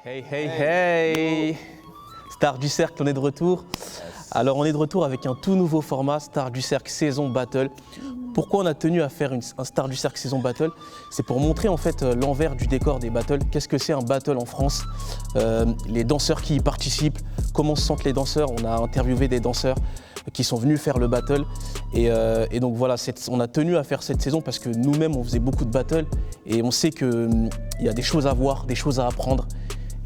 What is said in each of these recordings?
Hey, hey, hey! Star du Cercle, on est de retour. Alors, on est de retour avec un tout nouveau format, Star du Cercle Saison Battle. Pourquoi on a tenu à faire un Star du Cercle Saison Battle? C'est pour montrer en fait l'envers du décor des battles. Qu'est-ce que c'est un battle en France? Les danseurs qui y participent, comment se sentent les danseurs? On a interviewé des danseurs qui sont venus faire le battle. Et donc voilà, on a tenu à faire cette saison parce que nous-mêmes, on faisait beaucoup de battles et on sait qu'il y a des choses à voir, des choses à apprendre.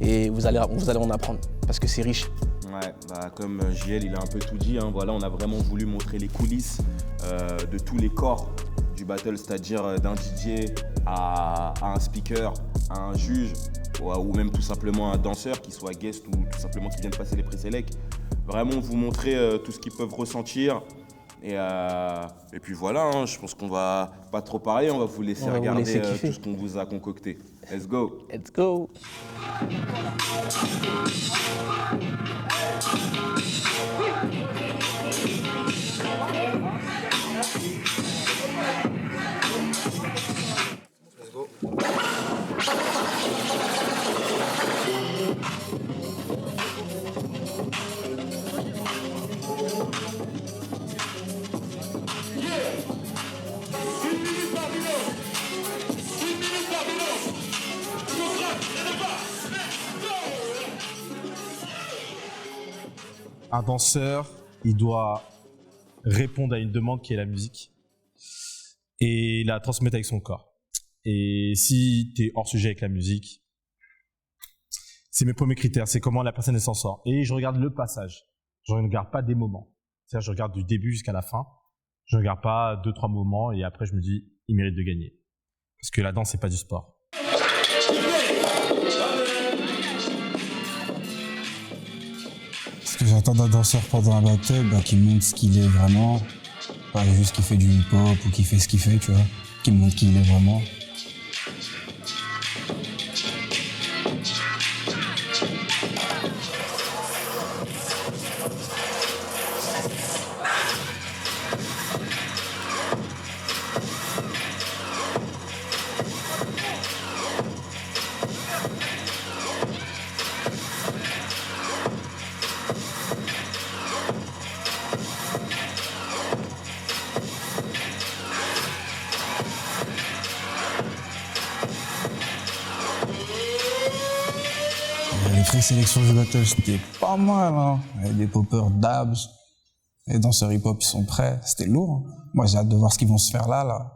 Et vous allez en apprendre parce que c'est riche. Ouais, comme JL, il a un peu tout dit, hein, voilà, on a vraiment voulu montrer les coulisses de tous les corps du battle, c'est-à-dire d'un DJ à un speaker, à un juge, ou même tout simplement un danseur qui soit guest ou tout simplement qui vient de passer les présélects. Vraiment vous montrer tout ce qu'ils peuvent ressentir. Et puis voilà, hein, je pense qu'on va pas trop parler, on va vous laisser regarder tout ce qu'on vous a concocté. Let's go! Let's go! Let's go! Un danseur, il doit répondre à une demande qui est la musique et la transmettre avec son corps. Et si tu es hors sujet avec la musique, c'est mes premiers critères, c'est comment la personne s'en sort. Et je regarde le passage, je ne regarde pas des moments. C'est-à-dire je regarde du début jusqu'à la fin, je ne regarde pas 2-3 moments et après je me dis, il mérite de gagner. Parce que la danse, c'est pas du sport. Ce que j'attends d'un danseur pendant un battle, qu'il montre ce qu'il est vraiment, pas juste qu'il fait du hip-hop ou qu'il fait ce qu'il fait, tu vois, qu'il montre qui il est vraiment. Les présélections du battle, c'était pas mal, hein. Il y avait des poppers dabs, les danseurs hip-hop, ils sont prêts, c'était lourd. Hein. Moi, j'ai hâte de voir ce qu'ils vont se faire là.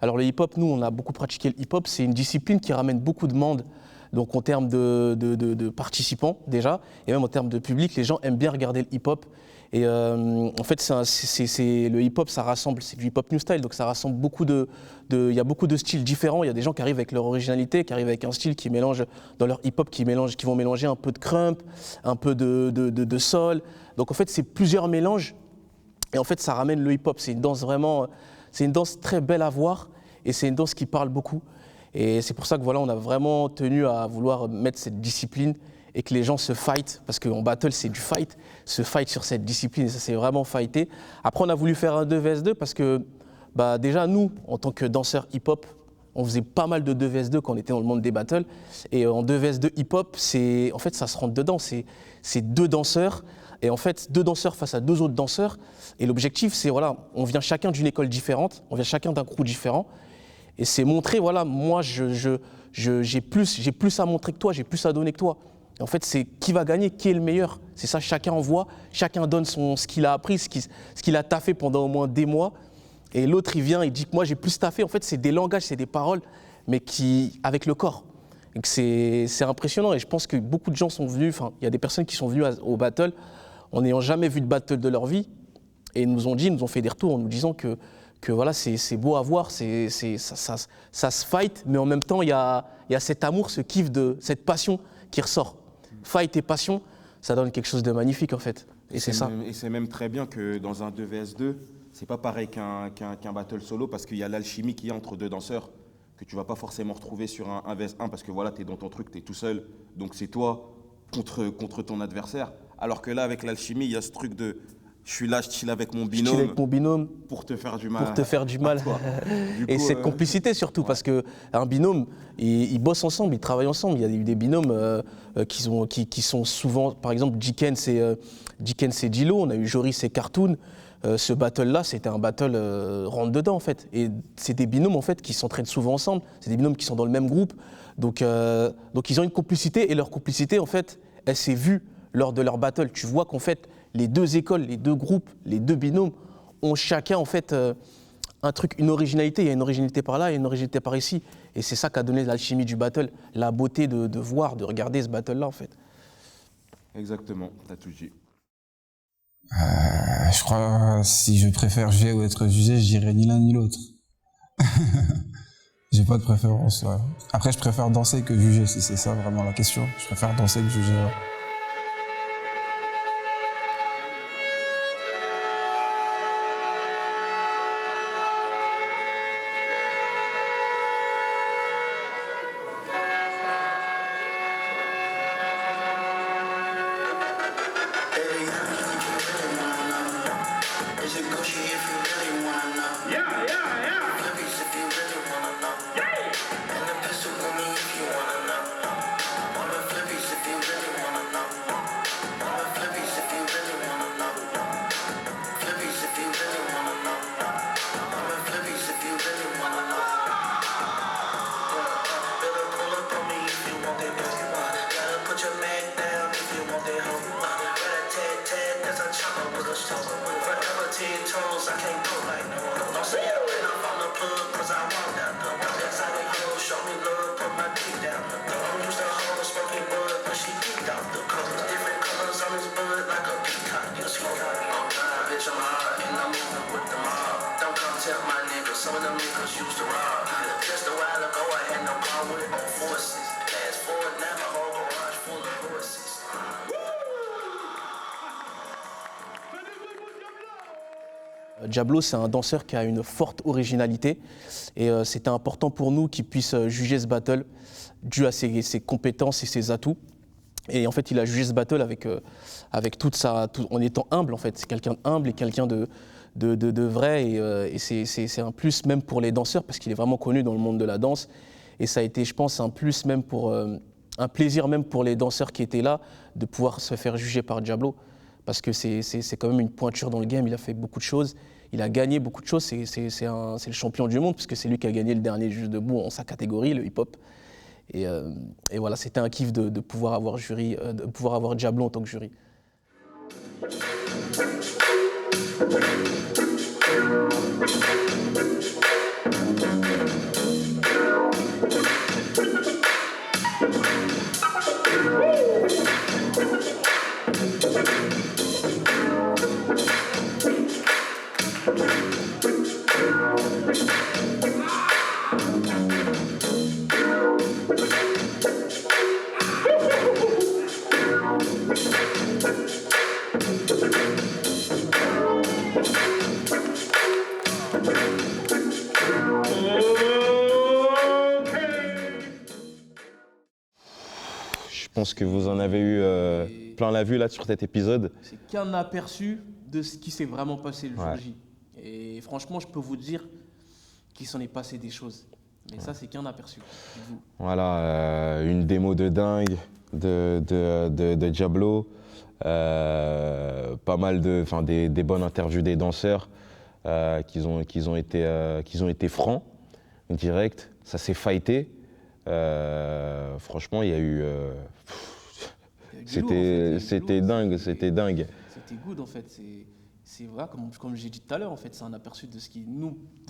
Alors le hip-hop, nous, on a beaucoup pratiqué le hip-hop. C'est une discipline qui ramène beaucoup de monde, donc en termes de participants déjà, et même en termes de public, les gens aiment bien regarder le hip-hop. Et en fait, le hip-hop, ça rassemble, c'est du hip-hop new style, donc ça rassemble il y a beaucoup de styles différents. Il y a des gens qui arrivent avec leur originalité, qui arrivent avec un style qui mélange, dans leur hip-hop, qui vont mélanger un peu de crump, un peu de soul. Donc en fait, c'est plusieurs mélanges, et en fait, ça ramène le hip-hop. C'est une danse très belle à voir, et c'est une danse qui parle beaucoup. Et c'est pour ça que voilà, on a vraiment tenu à vouloir mettre cette discipline et que les gens se fight, parce qu'en battle, c'est du fight, se fight sur cette discipline, et ça c'est vraiment fighté. Après, on a voulu faire un 2 vs 2 parce que déjà, nous, en tant que danseurs hip-hop, on faisait pas mal de 2 vs 2 quand on était dans le monde des battles. Et en 2 vs 2 hip-hop, en fait, ça se rentre dedans. C'est deux danseurs, et en fait, deux danseurs face à deux autres danseurs. Et l'objectif, c'est, voilà, on vient chacun d'une école différente, on vient chacun d'un crew différent. Et c'est montrer, voilà, moi, j'ai plus à montrer que toi, j'ai plus à donner que toi. Et en fait, c'est qui va gagner, qui est le meilleur. C'est ça, chacun envoie, chacun donne ce qu'il a appris, ce qu'il a taffé pendant au moins des mois. Et l'autre, il vient, il dit que moi, j'ai plus taffé. En fait, c'est des langages, c'est des paroles, mais avec le corps. Donc c'est impressionnant. Et je pense que beaucoup de gens sont venus, enfin, il y a des personnes qui sont venues au battle en n'ayant jamais vu de battle de leur vie. Et ils nous ont fait des retours en nous disant que voilà, c'est beau à voir, ça se fight, mais en même temps, il y a cet amour, ce kiff, cette passion qui ressort. Fight et passion, ça donne quelque chose de magnifique en fait. Et c'est ça. Et c'est même très bien que dans un 2 vs 2, c'est pas pareil qu'un battle solo, parce qu'il y a l'alchimie qu'il y a entre deux danseurs que tu vas pas forcément retrouver sur un 1 vs 1, parce que voilà, tu es dans ton truc, tu es tout seul, donc c'est toi contre ton adversaire. Alors que là, avec l'alchimie, il y a ce truc de je suis là, je chill avec mon binôme. Pour te faire du mal. Pour te faire du mal. Et cette complicité surtout, parce qu'un binôme, ils bossent ensemble, ils travaillent ensemble. Il y a eu des binômes qui sont souvent, par exemple, Dickens et Dilo, on a eu Joris et Cartoon. Ce battle-là, c'était un battle rentre-dedans, en fait. Et c'est des binômes, en fait, qui s'entraînent souvent ensemble. C'est des binômes qui sont dans le même groupe. Donc ils ont une complicité, et leur complicité, en fait, elle s'est vue lors de leur battle. Tu vois qu'en fait, les deux écoles, les deux groupes, les deux binômes ont chacun en fait un truc, une originalité. Il y a une originalité par là et une originalité par ici. Et c'est ça qu'a donné l'alchimie du battle, la beauté de voir, de regarder ce battle-là en fait. Exactement, t'as tout dit. Je crois si je préfère juger ou être jugé, je dirais ni l'un ni l'autre. J'ai pas de préférence. Ouais. Après, je préfère danser que juger, si c'est ça vraiment la question. Je préfère danser que juger. Ouais. Diablo, c'est un danseur qui a une forte originalité et c'était important pour nous qu'il puisse juger ce battle dû à ses compétences et ses atouts. Et en fait, il a jugé ce battle avec en étant humble, en fait. C'est quelqu'un d'humble et quelqu'un de vrai. Et c'est un plus même pour les danseurs, parce qu'il est vraiment connu dans le monde de la danse. Et ça a été, je pense, un plus même un plaisir même pour les danseurs qui étaient là, de pouvoir se faire juger par Diablo. Parce que c'est quand même une pointure dans le game, il a fait beaucoup de choses. Il a gagné beaucoup de choses, c'est le champion du monde, puisque c'est lui qui a gagné le dernier Juste Debout en sa catégorie, le hip-hop. Et voilà, c'était un kiff de pouvoir avoir Diablo en tant que jury. Je pense que vous en avez eu plein la vue là sur cet épisode. C'est qu'un aperçu de ce qui s'est vraiment passé le jour Ouais. J. Et franchement, je peux vous dire qu'il s'en est passé des choses. Mais ça, c'est qu'un aperçu. Dites-vous. Voilà, une démo de dingue de Diablo. Pas mal des bonnes interviews des danseurs qui ont été francs, direct. Ça s'est fighté. Franchement, il y a eu. Il y a eu du lourd, en fait. Il y a eu du C'était lourd. dingue, c'était dingue. C'était good en fait. C'est vrai, comme j'ai dit tout à l'heure, en fait, c'est un aperçu de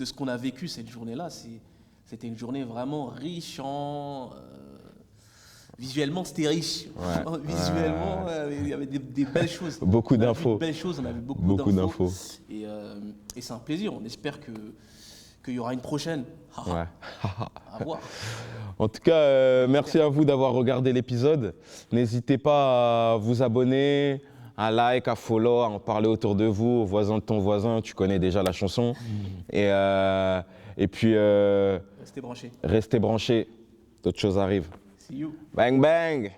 ce qu'on a vécu cette journée-là. C'était une journée vraiment riche visuellement, c'était riche. Ouais. Visuellement, il y avait des belles choses. Beaucoup On a vu d'infos. de belles choses, on avait Beaucoup d'infos. Et c'est un plaisir. On espère qu'il y aura une prochaine. Ouais. À voir. En tout cas, merci à vous d'avoir regardé l'épisode. N'hésitez pas à vous abonner, à like, à follow, à en parler autour de vous, aux voisins de ton voisin. Tu connais déjà la chanson. Et puis, Restez branchés. restez branchés. D'autres choses arrivent. See you. Bang bang!